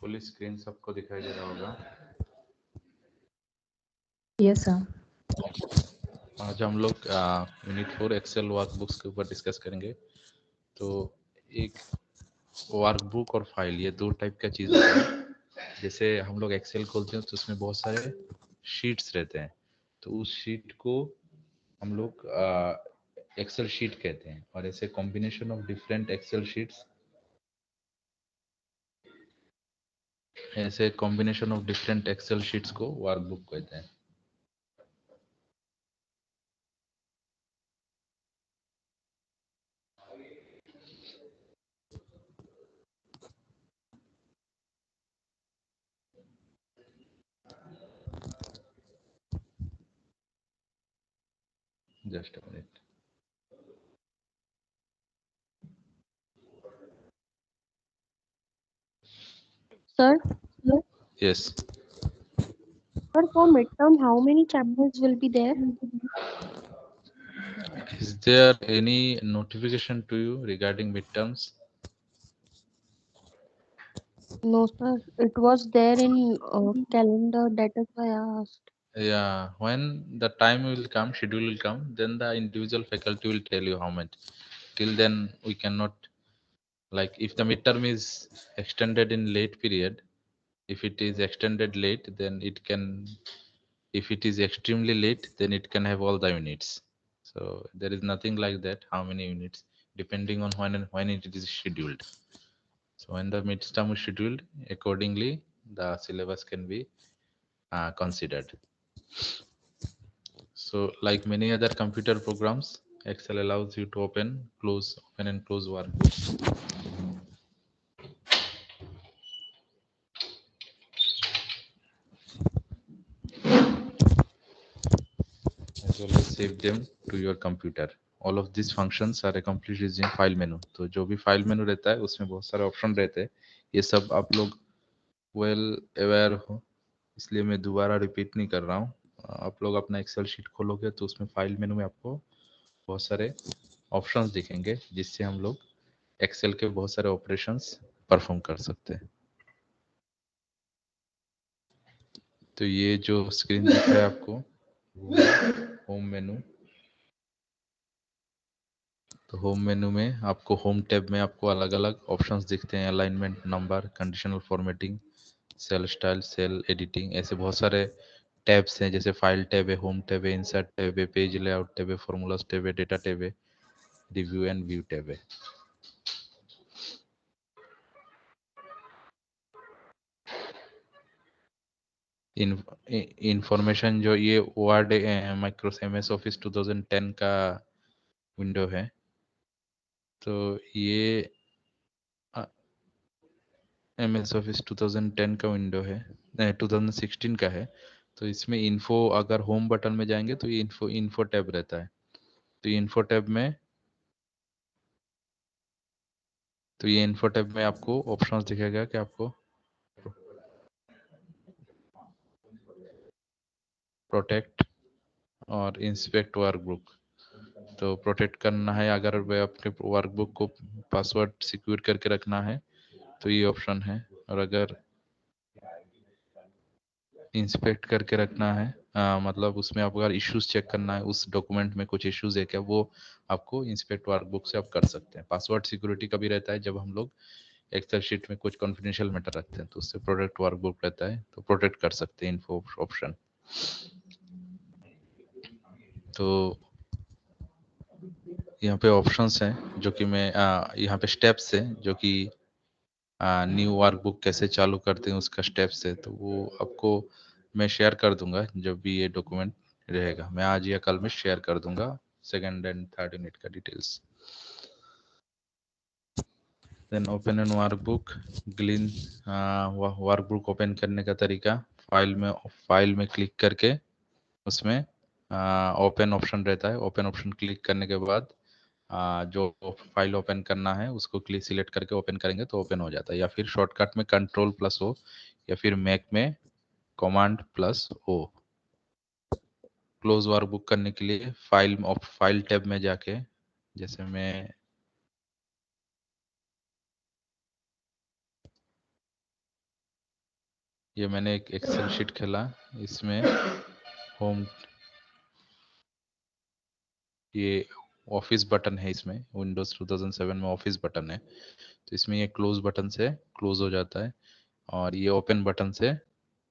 Full screen सबको दिखाई दे रहा होगा। Yes sir. आज हम लोग यूनिट 4 एक्सेल वर्कबुक्स के ऊपर डिस्कस करेंगे। तो एक वर्कबुक और फाइल, ये दो टाइप का चीज़ होता है। जैसे हम लोग एक्सेल खोलते हैं तो उसमें बहुत सारे शीट्स रहते हैं, तो उस शीट को हम लोग एक्सेल शीट कहते हैं। और ऐसे combination of different Excel sheets, ऐसे combination of different Excel sheets को वर्कबुक कहते हैं। Just a minute. Sir, yes, sir, for midterm, how many chapters will be there? is there any notification to you regarding midterms? No, sir. It was there in calendar. That is why I asked. Yeah, when the time will come, schedule will come, then the individual faculty will tell you how much. Till then, we cannot, like, if the midterm is extended in late period, if it is extended late, then it can, if it is extremely late, then it can have all the units. So there is nothing like that, how many units, depending on when it is scheduled. So when the midterm is scheduled, accordingly, the syllabus can be considered. So like many other computer programs, Excel allows you to open and close workbooks, as well as save them to your computer. All of these functions are accomplished using file menu. तो जो भी file menu रहता है उसमें बहुत सारे option रहते हैं। ये सब आप लोग वेल अवेयर हो, इसलिए मैं दोबारा रिपीट नहीं कर रहा हूँ। आप लोग अपना एक्सेल शीट खोलोगे तो उसमें फाइल मेनू में आपको बहुत सारे ऑप्शंस दिखेंगे, जिससे हम लोग एक्सेल के बहुत सारे ऑपरेशंस परफॉर्म कर सकते हैं। तो ये जो स्क्रीन दिख रहा है आपको, होम मेनू। तो होम मेनू में आपको, होम टैब में आपको अलग अलग ऑप्शंस दिखते हैं। Alignment, number, conditional formatting, cell style, cell editing, ऐसे बहुत सारे टैब्स हैं। जैसे फाइल टैब है, होम टैब है, इंसर्ट टैब है, पेज लेआउट टैब है, फॉर्मूलाज टैब है, डेटा टैब है, रिव्यू एंड व्यू टैब है। इंफॉर्मेशन जो ये वर्ड माइक्रोसॉफ्ट एमएस ऑफिस 2010 का विंडो है, तो ये एमएस ऑफिस 2010 का विंडो है, 2016 का है। तो इसमें इन्फो, अगर होम बटन में जाएंगे तो ये इन्फो टैब रहता है। तो ये इन्फो टैब में, आपको ऑप्शंस दिखेगा कि आपको प्रोटेक्ट और इंस्पेक्ट वर्कबुक। तो प्रोटेक्ट करना है, अगर वे अपने वर्कबुक को पासवर्ड सिक्योर करके रखना है तो ये ऑप्शन है। और अगर इंस्पेक्ट करके रखना है, मतलब उसमें आप अगर इश्यूज चेक करना है, उस डॉक्यूमेंट में कुछ इश्यूज है क्या, वो आपको इंस्पेक्ट वर्कबुक से आप कर सकते हैं। पासवर्ड सिक्योरिटी का भी रहता है, जब हम लोग एक्सेल शीट में कुछ कॉन्फिडेंशियल मैटर रखते हैं तो उससे प्रोटेक्ट वर्कबुक रहता है, तो प्रोटेक्ट कर सकते हैं इन्फो ऑप्शन। तो यहाँ पे ऑप्शंस हैं जो कि मैं यहाँ पे स्टेप्स हैं जो कि न्यू वर्कबुक कैसे चालू करते हैं उसका स्टेप्स है। तो वो आपको मैं शेयर कर दूंगा जब भी ये डॉक्यूमेंट रहेगा। मैं आज या कल में शेयर कर दूंगा सेकंड एंड थर्ड यूनिट का details. Then open an workbook, ग्लीन। वर्कबुक ओपन करने का तरीका, फाइल में क्लिक करके उसमें ओपन ऑप्शन रहता है। ओपन ऑप्शन क्लिक करने के बाद जो फाइल ओपन करना है उसको क्लिक सिलेक्ट करके ओपन करेंगे तो ओपन हो जाता है। या फिर शॉर्टकट में कंट्रोल प्लस ओ, या फिर मैक में command plus O. Close workbook करने के लिए फाइल टैब में जाके, जैसे मैं ये मैंने एक एक्सेल शीट खोला, इसमें होम, ये ऑफिस बटन है, इसमें विंडोज 2007 में ऑफिस बटन है, तो इसमें ये क्लोज बटन से क्लोज हो जाता है और ये ओपन बटन से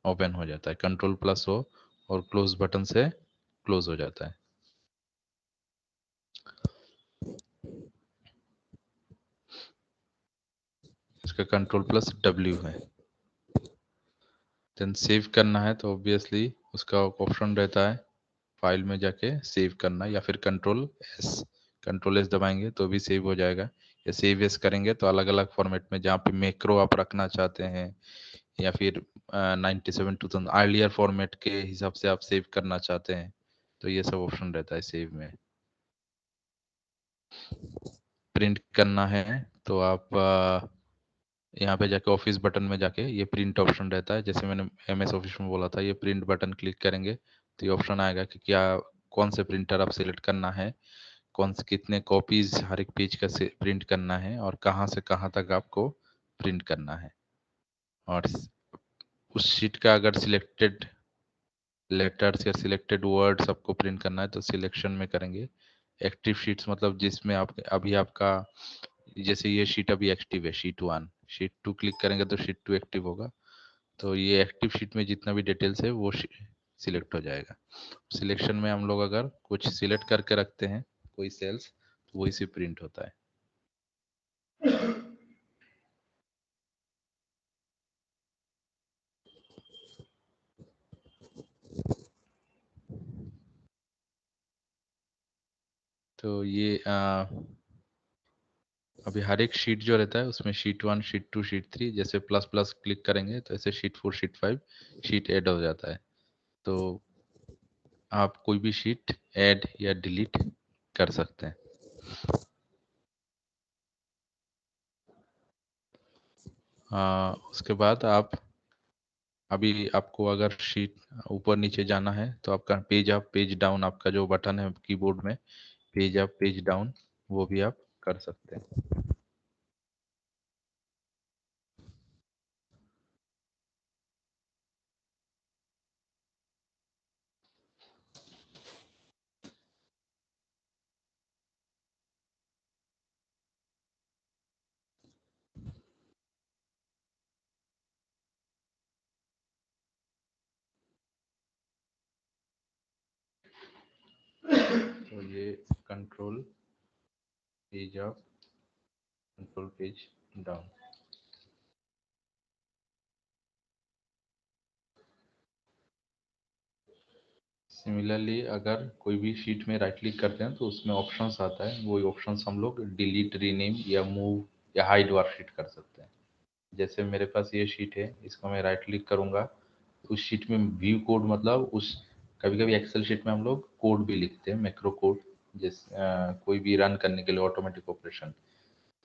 ओपन हो जाता है। कंट्रोल प्लस हो और क्लोज बटन से क्लोज हो जाता है। इसका कंट्रोल प्लस W है। देन सेव करना है तो ऑब्वियसली उसका ऑप्शन रहता है फाइल में जाके सेव करना, या फिर कंट्रोल एस दबाएंगे तो भी सेव हो जाएगा। या सेव एस करेंगे तो अलग अलग फॉर्मेट में, जहाँ पे मैक्रो आप रखना चाहते हैं या फिर 97 2000 अर्लियर फॉर्मेट के हिसाब से आप सेव करना चाहते हैं, तो ये सब ऑप्शन रहता है सेव में। प्रिंट करना है तो आप यहाँ पे जाके ऑफिस बटन में जाके ये प्रिंट ऑप्शन रहता है, जैसे मैंने MS ऑफिस में बोला था, ये प्रिंट बटन क्लिक करेंगे तो ये ऑप्शन आएगा कि क्या कौन से प्रिंटर आप सिलेक्ट करना है, कौन से कितने कॉपीज हर एक पेज का से प्रिंट करना है और कहाँ से कहाँ तक आपको प्रिंट करना है। और उस शीट का अगर सिलेक्टेड लेटर्स या सिलेक्टेड वर्ड सबको प्रिंट करना है तो सिलेक्शन में करेंगे। एक्टिव शीट्स मतलब जिसमें आप अभी आपका, जैसे ये शीट अभी एक्टिव है, शीट 1, शीट 2 क्लिक करेंगे तो शीट 2 एक्टिव होगा, तो ये एक्टिव शीट में जितना भी डिटेल्स है वो सिलेक्ट हो जाएगा। सिलेक्शन में हम लोग अगर कुछ सिलेक्ट करके रखते हैं कोई सेल्स, तो वही से प्रिंट होता है। तो ये अभी हर एक शीट जो रहता है उसमें शीट 1 शीट 2 शीट 3, जैसे प्लस प्लस क्लिक करेंगे तो ऐसे शीट 4 शीट 5 शीट ऐड हो जाता है। तो आप कोई भी शीट ऐड या डिलीट कर सकते हैं। उसके बाद आप, अभी आपको अगर शीट ऊपर नीचे जाना है तो आपका पेज अप पेज डाउन, आपका जो बटन है कीबोर्ड में, पेज अप पेज डाउन, वो भी आप कर सकते हैं। तो ये control page up, control page down. Similarly अगर कोई भी शीट में राइट क्लिक करते हैं तो उसमें ऑप्शंस आता है, वो ऑप्शंस हम लोग डिलीट, रीनेम या मूव या हाइड वर्कशीट कर सकते हैं। जैसे मेरे पास ये शीट है, इसको मैं राइट क्लिक करूंगा, उस शीट में व्यू कोड, मतलब उस, कभी कभी एक्सेल शीट में हम लोग कोड भी लिखते हैं, मैक्रो कोड, जैसे कोई भी रन करने के लिए ऑटोमेटिक ऑपरेशन,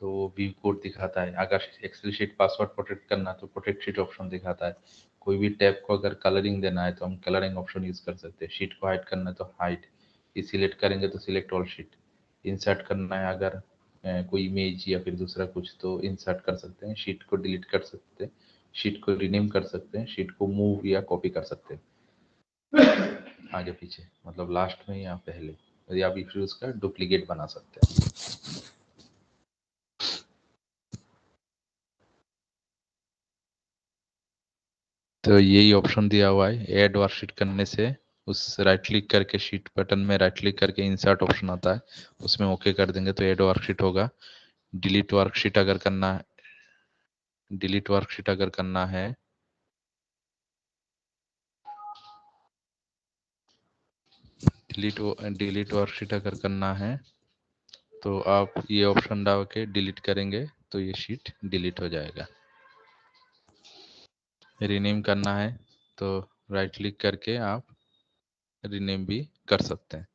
तो वो व्यू कोड दिखाता है। अगर एक्सेल शीट पासवर्ड प्रोटेक्ट करना है तो प्रोटेक्ट शीट ऑप्शन दिखाता है। कोई भी टैब को अगर कलरिंग देना है तो हम कलरिंग ऑप्शन यूज कर सकते हैं। शीट को हाइड करना है तो हाइड, ये सिलेक्ट करेंगे तो सिलेक्ट ऑल शीट। इंसर्ट करना है अगर कोई इमेज या फिर दूसरा कुछ, तो इंसर्ट कर सकते हैं। शीट को डिलीट कर सकते हैं, शीट को रिनेम कर सकते हैं, शीट को मूव या कॉपी कर सकते हैं आगे पीछे, मतलब लास्ट में या पहले, या फिर उसका डुप्लीकेट बना सकते हैं। तो यही ऑप्शन दिया हुआ है, ऐड वर्कशीट करने से उस राइट क्लिक करके शीट बटन में राइट क्लिक करके इंसर्ट ऑप्शन आता है, उसमें ओके कर देंगे तो ऐड वर्कशीट होगा। डिलीट वर्कशीट अगर करना है, डिलीट वर्कशीट अगर करना है, डिलीट वर्कशीट अगर करना है तो आप ये ऑप्शन डाल के डिलीट करेंगे तो ये शीट डिलीट हो जाएगा। रीनेम करना है तो राइट क्लिक करके आप रीनेम भी कर सकते हैं।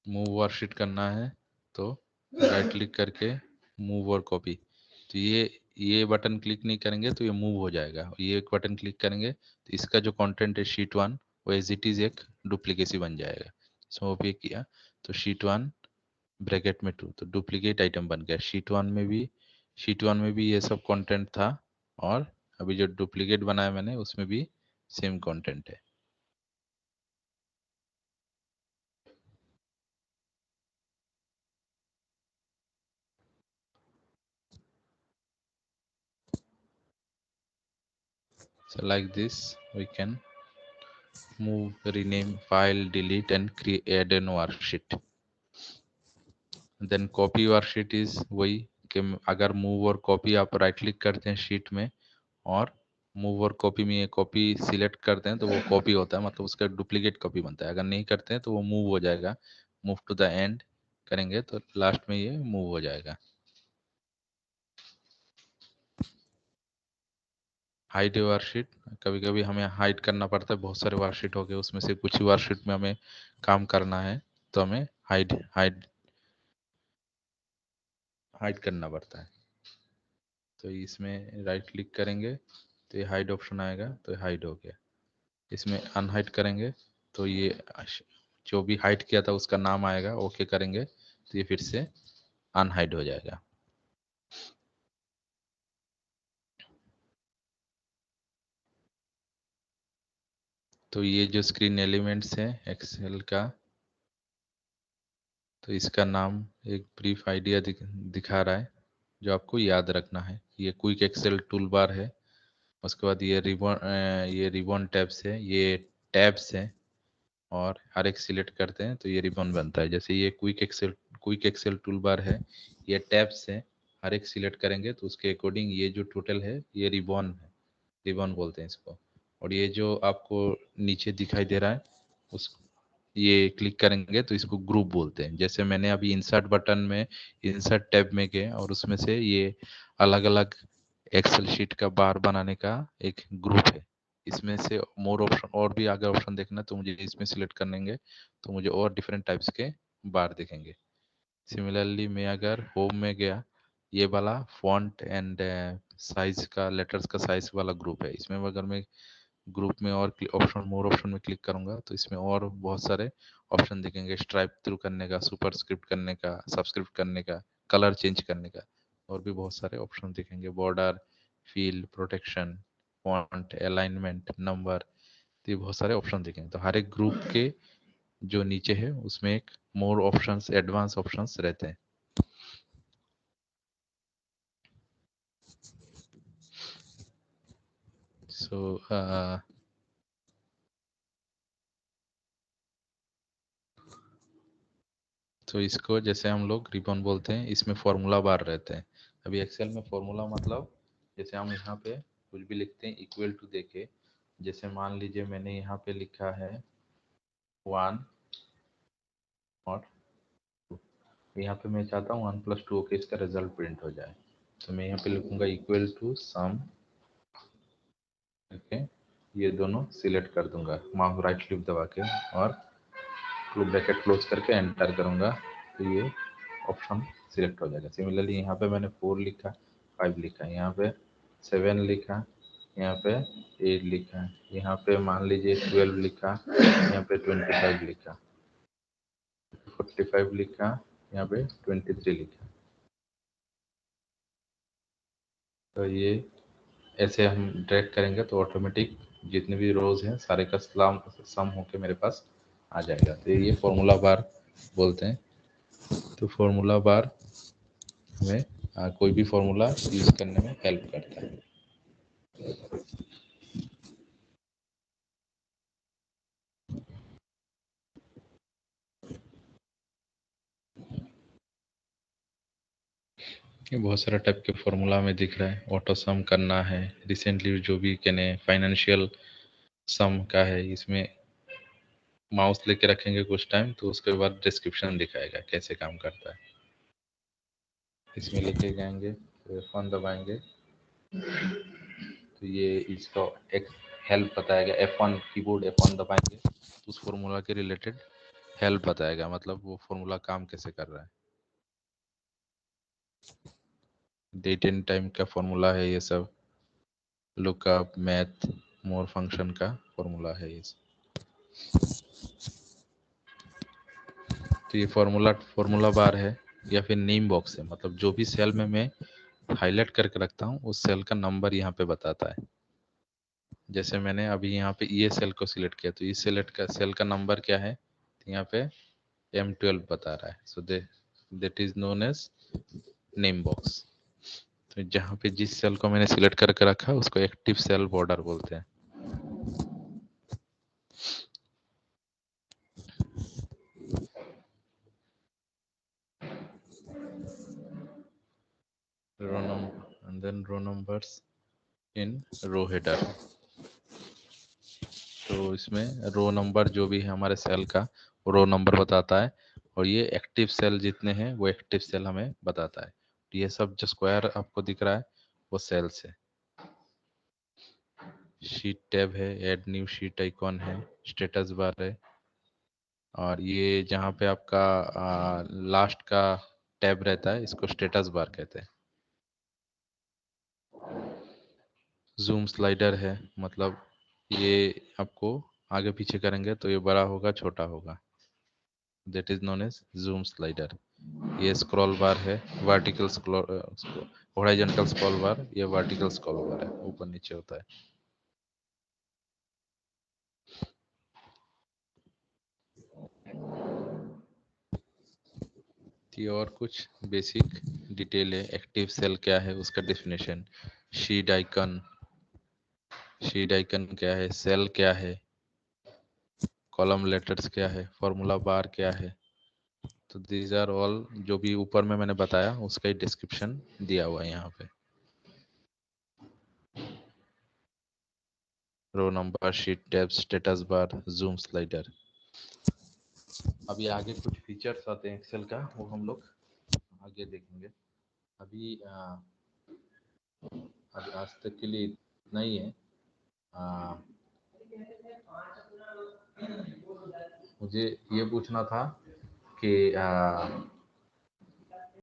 मूव वर्कशीट करना है तो राइट क्लिक करके मूव और कॉपी, तो ये बटन क्लिक नहीं करेंगे तो ये मूव हो जाएगा, ये एक बटन क्लिक करेंगे तो इसका जो कंटेंट है शीट 1 वो एज इट इज एक डुप्लीकेसी बन जाएगा। इसमें ओके किया तो शीट 1 ब्रैकेट में 2, तो डुप्लीकेट आइटम बन गया। शीट 1 में भी शीट 1 में भी ये सब कंटेंट था और अभी जो डुप्लीकेट बनाया मैंने उसमें भी सेम कंटेंट है। So like this we can move, rename file, delete and create add an worksheet. Then copy worksheet is वही कि अगर मूव और कॉपी आप राइट क्लिक करते हैं शीट में और मूव और कॉपी में ये कॉपी सिलेक्ट करते हैं तो वो कॉपी होता है, मतलब उसका डुप्लीकेट कॉपी बनता है। अगर नहीं करते हैं तो वो मूव हो जाएगा, मूव टू द एंड करेंगे तो लास्ट में ये मूव हो जाएगा। हाइड वर्कशीट, कभी कभी हमें हाइड करना पड़ता है, बहुत सारे वर्कशीट हो गए उसमें से कुछ ही वर्कशीट में हमें काम करना है तो हमें हाइड हाइड हाइड करना पड़ता है। तो इसमें राइट क्लिक करेंगे तो ये हाइड ऑप्शन आएगा तो हाइड हो गया। इसमें अनहाइड करेंगे तो ये जो भी हाइड किया था उसका नाम आएगा, ओके करेंगे तो ये फिर से अनहाइड हो जाएगा। तो ये जो स्क्रीन एलिमेंट्स है एक्सेल का, तो इसका नाम एक ब्रीफ आइडिया दिखा रहा है जो आपको याद रखना है। ये क्विक एक्सेल टूल बार है, उसके बाद ये रिबन टैब्स है, ये टैब्स है और हर एक सिलेक्ट करते हैं तो ये रिबन बनता है। जैसे ये क्विक एक्सेल टूल बार है, ये टैब्स है, हर एक सिलेक्ट करेंगे तो उसके अकॉर्डिंग ये जो टोटल है ये रिबन है, रिबन बोलते हैं इसको। और ये जो आपको नीचे दिखाई दे रहा है उस ये क्लिक करेंगे तो इसको ग्रुप बोलते हैं। जैसे मैंने अभी इंसर्ट बटन में इंसर्ट टैब में गए और उसमें से ये अलग अलग एक्सेल शीट का बार बनाने का एक ग्रुप है। इसमें से मोर ऑप्शन और भी आगे ऑप्शन देखना तो मुझे इसमें सिलेक्ट करेंगे तो मुझे और डिफरेंट टाइप्स के बार दिखेंगे। सिमिलरली मैं अगर होम में गया, ये वाला फॉन्ट एंड साइज का लेटर्स का साइज वाला ग्रुप है, इसमें अगर मैं ग्रुप में और ऑप्शन मोर ऑप्शन में क्लिक करूंगा तो इसमें और बहुत सारे ऑप्शन दिखेंगे, स्ट्राइप थ्रू करने का, सुपरस्क्रिप्ट करने का, सबस्क्रिप्ट करने का, कलर चेंज करने का, और भी बहुत सारे ऑप्शन दिखेंगे, border, feel, protection, font, alignment, number, तो ये बहुत सारे ऑप्शन दिखेंगे। तो हर एक ग्रुप के जो नीचे है उसमें एक मोर ऑप्शंस, एडवांस ऑप्शंस रहते हैं। सो तो इसको जैसे हम लोग रिबन बोलते हैं, इसमें फॉर्मूला बार रहते हैं। अभी एक्सेल में फॉर्मूला मतलब जैसे हम यहाँ पे कुछ भी लिखते हैं इक्वल टू देके, जैसे मान लीजिए मैंने यहाँ पे लिखा है 1 और 2, यहाँ पे मैं चाहता हूँ 1+2 के इसका रिजल्ट प्रिंट हो जाए, तो मैं यहाँ पे लिखूंगा इक्वल टू सम करके ये दोनों सिलेक्ट कर दूंगा, माउस राइट क्लिक दबा के और ब्रैकेट क्लोज करके एंटर करूंगा तो ये ऑप्शन सिलेक्ट हो जाएगा। सिमिलरली यहाँ पे मैंने 4 लिखा, 5 लिखा, यहाँ पे 7 लिखा, यहाँ पे 8 लिखा, यहाँ पे मान लीजिए 12 लिखा, यहाँ पे 25 लिखा, 45 लिखा, यहाँ पे 23 लिखा। तो ये ऐसे हम ड्रैग करेंगे तो ऑटोमेटिक जितने भी रोज हैं सारे का सम होके मेरे पास आ जाएगा। तो ये फॉर्मूला बार बोलते हैं। तो फॉर्मूला बार हमें कोई भी फॉर्मूला यूज करने में हेल्प करता है। ये बहुत सारा टाइप के फॉर्मूला में दिख रहा है, ऑटो सम करना है, रिसेंटली जो भी कहने फाइनेंशियल सम का है, इसमें माउस लेके रखेंगे कुछ टाइम तो उसके बाद डिस्क्रिप्शन दिखाएगा कैसे काम करता है। इसमें लेके जाएंगे तो F1 दबाएंगे तो ये इसका एक हेल्प बताएगा, F1 कीबोर्ड F1 दबाएंगे तो उस फॉर्मूला के रिलेटेड हेल्प बताएगा, मतलब वो फॉर्मूला काम कैसे कर रहा है। डेट एंड टाइम का फॉर्मूला है ये सब, लुकअप, मैथ, मोर फंक्शन का फॉर्मूला है ये सब। तो ये फॉर्मूला बार है या फिर नेम बॉक्स है, मतलब जो भी सेल में मैं हाईलाइट करके रखता हूँ, उस सेल का नंबर यहाँ पे बताता है। जैसे मैंने अभी यहाँ पे ये सेल को सिलेक्ट किया, तो इस सेल का नंबर क्या है, तो यहाँ पे M12 बता रहा है। So that is known as name box. तो जहाँ पे जिस सेल को मैंने सिलेक्ट करके रखा उसको एक्टिव सेल बॉर्डर बोलते हैं। Row number and then row numbers in row header. तो इसमें रो नंबर जो भी है हमारे सेल का, वो रो नंबर बताता है, और ये एक्टिव सेल जितने हैं वो एक्टिव सेल हमें बताता है। ये सब जो स्क्वायर आपको दिख रहा है वो सेल्स है। शीट टैब है, ऐड न्यू शीट आइकॉन है, स्टेटस बार है, और ये जहाँ पे आपका लास्ट का टैब रहता है इसको स्टेटस बार कहते हैं। जूम स्लाइडर है, मतलब ये आपको आगे पीछे करेंगे तो ये बड़ा होगा छोटा होगा, that is known as zoom slider. ये स्क्रॉल बार है, vertical scroll, horizontal scroll bar, ये वर्टिकल स्क्रॉल बार है, ऊपर नीचे होता है। ये और कुछ बेसिक डिटेल है। एक्टिव सेल क्या है उसका definition, sheet icon, sheet icon क्या है, सेल क्या है, कॉलम लेटर्स क्या है, फॉर्मूला बार क्या है। तो दीज आर ऑल जो भी ऊपर में मैंने बताया उसका ही डिस्क्रिप्शन दिया हुआ है यहाँ पे। Row number, sheet tab, status bar, zoom slider. अभी आगे कुछ फीचर्स आते हैं एक्सेल का, वो हम लोग आगे देखेंगे। अभी आज तक के लिए इतना ही है। आ, मुझे ये पूछना था कि